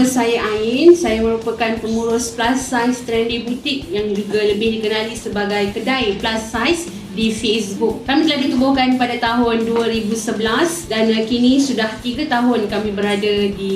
saya Ain. Saya merupakan pengurus plus size trendy boutique yang juga lebih dikenali sebagai kedai plus size di Facebook. Kami telah ditubuhkan pada tahun 2011 dan kini sudah 3 tahun kami berada di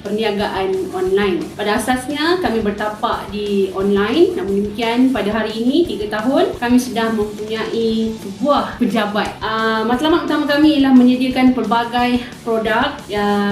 perniagaan online. Pada asasnya kami bertapak di online, namun demikian pada hari ini 3 tahun kami sudah mempunyai sebuah pejabat. Matlamat utama kami ialah menyediakan pelbagai produk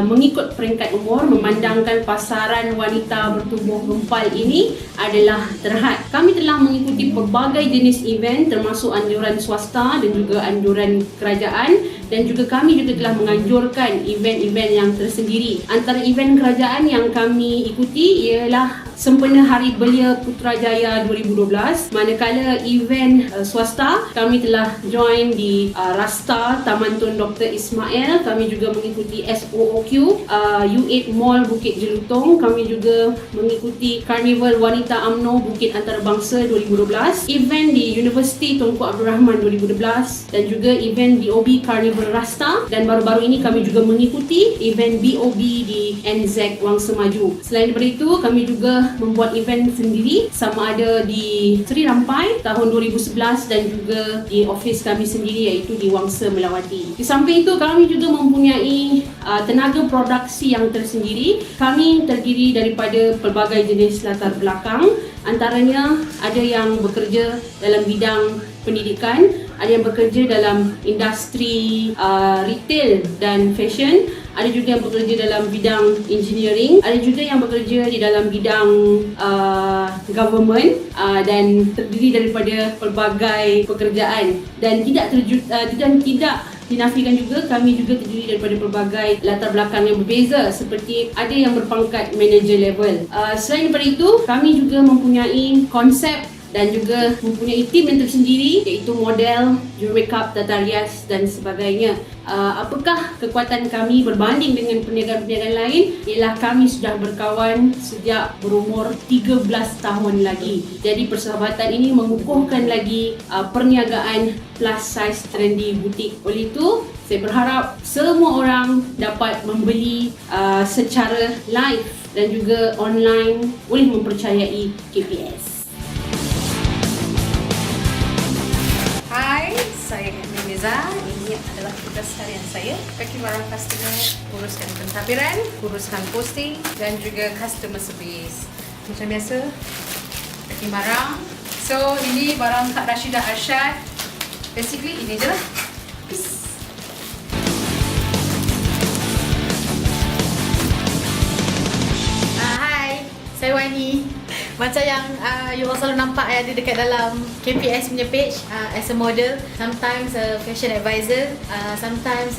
mengikut peringkat umur, memandangkan pasaran wanita bertubuh gempal ini adalah terhad. Kami telah mengikuti pelbagai jenis event termasuk anjuran swasta dan juga anjuran kerajaan, dan juga kami juga telah menganjurkan event-event yang tersendiri. Antara event kerajaan yang kami ikuti ialah Sempena Hari Belia Putrajaya 2012, manakala event swasta kami telah join di Rasta Taman Tun Dr. Ismail. Kami juga mengikuti SOOQ U8 Mall Bukit Jelutong. Kami juga mengikuti Karnival Wanita UMNO Bukit Antarabangsa 2012, event di Universiti Tunku Abdul Rahman 2012, dan juga event BOB Carnival Rasta, dan baru-baru ini kami juga mengikuti event BOB di NZ Wangsa Maju. Selain daripada itu, kami juga membuat event sendiri, sama ada di Seri Rampai tahun 2011 dan juga di office kami sendiri iaitu di Wangsa Melawati. Di samping itu, kami juga mempunyai tenaga produksi yang tersendiri. Kami terdiri daripada pelbagai jenis latar belakang, antaranya ada yang bekerja dalam bidang pendidikan, ada yang bekerja dalam industri retail dan fashion, ada juga yang bekerja dalam bidang engineering, ada juga yang bekerja di dalam bidang government, dan terdiri daripada pelbagai pekerjaan, dan tidak dinafikan juga kami juga terdiri daripada pelbagai latar belakang yang berbeza, seperti ada yang berpangkat manager level. Selain daripada itu, kami juga mempunyai konsep dan juga mempunyai tim yang tersendiri, iaitu model, juru makeup, tata rias dan sebagainya. Apakah kekuatan kami berbanding dengan perniagaan-perniagaan lain? Ialah kami sudah berkawan sejak berumur 13 tahun lagi. Jadi persahabatan ini mengukuhkan lagi perniagaan plus size trendy boutique. Oleh itu, saya berharap semua orang dapat membeli secara live dan juga online, boleh mempercayai KPS. Hai, saya Nimiza. Ini adalah tugas harian saya. Bagi para customer, uruskan pentadbiran, uruskan posting dan juga customer service. Macam biasa, bagi barang. So, ini barang Kak Rashidah Arshad. Basically, ini je lah. Peace. Hai, saya Wani. Macam yang you all selalu nampak ada dekat dalam KPS punya page, as a model, sometimes a fashion advisor, sometimes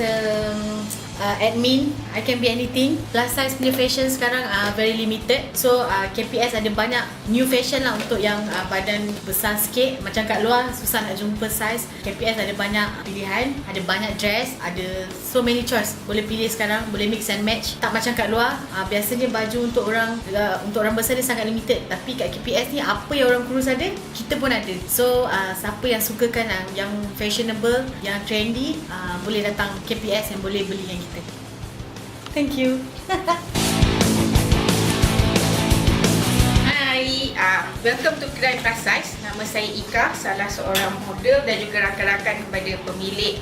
admin. I can be anything. Plus size punya fashion sekarang very limited. So KPS ada banyak new fashion lah untuk yang badan besar sikit. Macam kat luar susah nak jumpa size. KPS ada banyak pilihan, ada banyak dress, ada so many choice. Boleh pilih sekarang, boleh mix and match. Tak macam kat luar, biasanya baju untuk orang besar dia sangat limited. Tapi kat KPS ni apa yang orang kurus ada, kita pun ada. So siapa yang sukakan yang fashionable, yang trendy, boleh datang KPS yang boleh beli yang kita. Thank you. Hai, welcome to Kedai Plus Size. Nama saya Ika, salah seorang model dan juga rakan-rakan kepada pemilik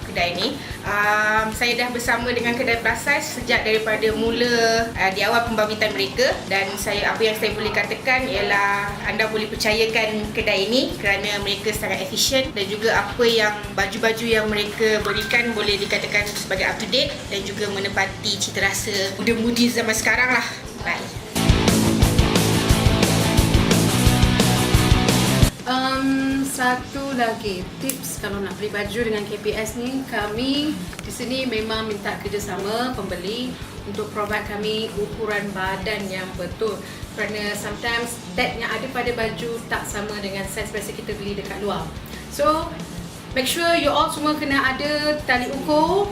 kedai ni. Saya dah bersama dengan Kedai Plus Size sejak daripada mula di awal pembangkitan mereka, dan apa yang saya boleh katakan ialah anda boleh percayakan kedai ini kerana mereka sangat efisien, dan juga apa yang baju-baju yang mereka berikan boleh dikatakan sebagai up to date dan juga menepati cita rasa muda-mudi zaman sekarang lah. Bye. Satu lagi tips kalau nak beli baju dengan KPS ni, kami di sini memang minta kerjasama pembeli untuk provide kami ukuran badan yang betul, kerana sometimes tag yang ada pada baju tak sama dengan size biasa kita beli dekat luar. So make sure you all semua kena ada tali ukur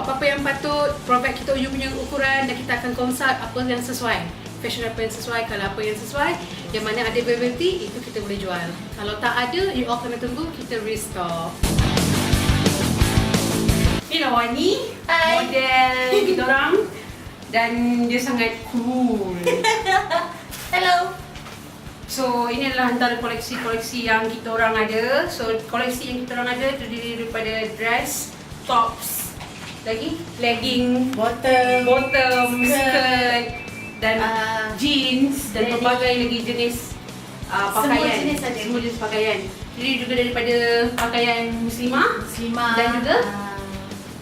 apa-apa yang patut, provide kita you punya ukuran, dan kita akan consult apa yang sesuai, fashion apa yang sesuai. Kalau apa yang sesuai, yang mana ada availability, itu kita boleh jual. Kalau tak ada, you all kena tunggu kita restock. Ni lah Wani, Hai. model kita orang. dan dia sangat cool. Hello. So ini adalah antara koleksi-koleksi yang kita orang ada. So koleksi yang kita orang ada terdiri daripada dress, tops, lagi legging, bottom, skirt dan jeans dan denim. pelbagai lagi jenis pakaian. Semua jenis ada. Semua jenis pakaian. Jadi juga daripada pakaian muslimah dan juga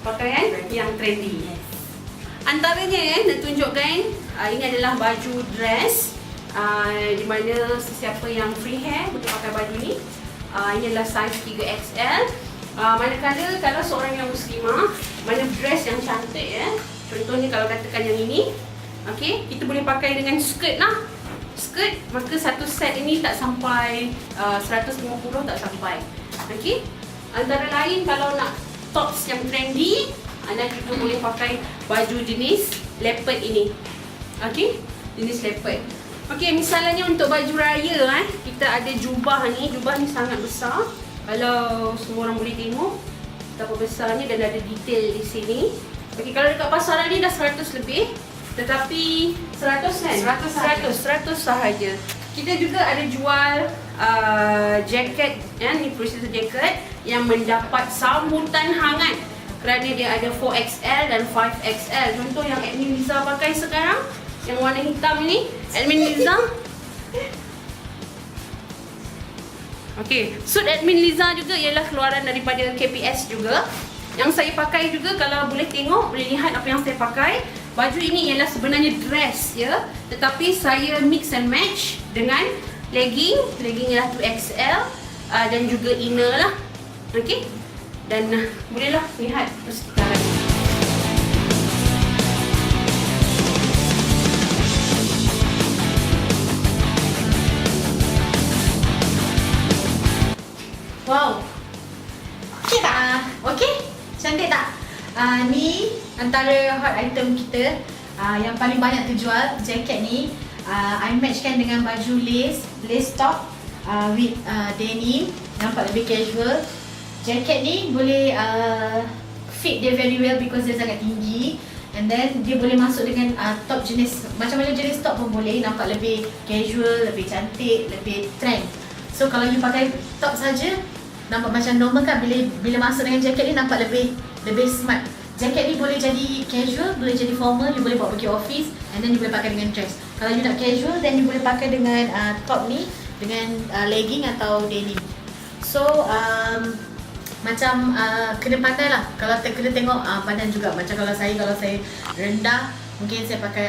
pakaian yang trendy. Antaranya nak tunjukkan ini adalah baju dress. Di mana sesiapa yang free hair boleh pakai baju ni. Ini adalah size 3XL. Manakala kalau seorang yang muslimah, mana dress yang cantik contohnya kalau katakan yang ini, okey, kita boleh pakai dengan skirt lah. Skirt, maka satu set ini tak sampai 150 tak sampai. Okey. Antara lain kalau nak tops yang trendy, anda juga boleh pakai baju jenis leopard ini. Okey, jenis leopard. Okey, misalnya untuk baju raya kita ada jubah ni. Jubah ni sangat besar. Kalau semua orang boleh tengok betapa besarnya dan ada detail di sini. Okey, kalau dekat pasaran ni dah 100 lebih. Tetapi 100 kan? 100 sahaja. Kita juga ada jual jaket ni processor jaket yang mendapat sambutan hangat kerana dia ada 4XL dan 5XL. Contoh yang admin Liza pakai sekarang, yang warna hitam ni, admin Liza. Okey, suit admin Liza juga ialah keluaran daripada KPS juga. Yang saya pakai juga, kalau boleh tengok, boleh lihat apa yang saya pakai. Baju ini ialah sebenarnya dress ya, tetapi saya mix and match dengan legging. Legging ialah 2XL dan juga inner lah. Okey. Dan bolehlah lihat persekitaran. Wow. Okey tak? Okey? Cantik tak? Ni antara hot item kita yang paling banyak terjual. Jaket ni I matchkan dengan baju lace top with denim, nampak lebih casual. Jaket ni boleh fit dia very well because dia sangat tinggi. And then dia boleh masuk dengan top jenis, macam-macam jenis top pun boleh. Nampak lebih casual, lebih cantik, lebih trend. So kalau you pakai top saja, nampak macam normal kan. Bila masuk dengan jaket ni nampak lebih smart. Jaket ni boleh jadi casual, boleh jadi formal, you boleh bawa pergi office, and then you boleh pakai dengan dress. Kalau you nak casual, then you boleh pakai dengan top ni dengan legging atau denim. So macam kena pandai lah. Kalau kena tengok badan juga. Macam kalau saya rendah, mungkin saya pakai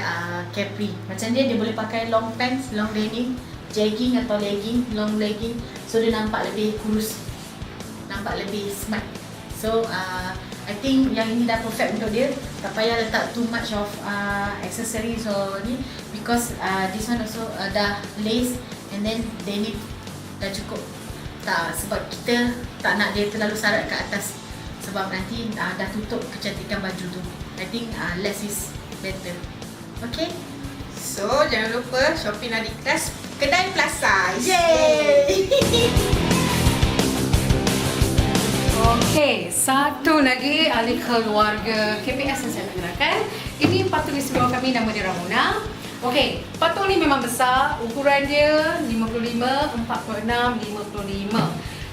capri. Macam dia boleh pakai long pants, long denim, jegging atau legging, long legging. So dia nampak lebih kurus, nampak lebih smart. So I think yang ini dah perfect untuk dia. Tak payah letak too much of accessories or ni, because this one also dah lace and then denim dah cukup. Tak, sebab kita tak nak dia terlalu sarat ke atas, sebab nanti dah tutup kecantikan baju tu. I think less is better. Okay? So jangan lupa shopping Adidas kedai plus size. Yay! Okey, satu lagi ahli keluarga KPS yang saya nak kenalkan. Ini patung istimewa kami, nama dia Ramona. Okey, patung ni memang besar. Ukuran dia 55, 46, 55.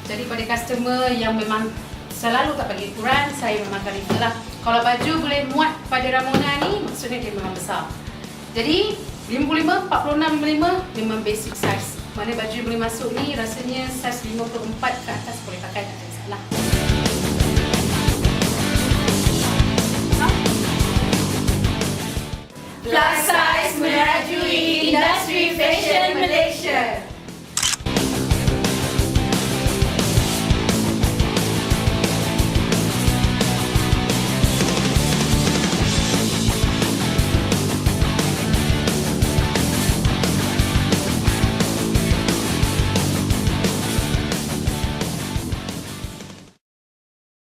Jadi pada customer yang memang selalu tak bagi ukuran, saya memang akan refer lah. Kalau baju boleh muat pada Ramona ni, maksudnya dia memang besar. Jadi 55, 46, 55 memang basic size. Mana baju boleh masuk ni, rasanya size 54 ke atas boleh pakai, tak ada masalah. Plus size merajui industri fashion Malaysia.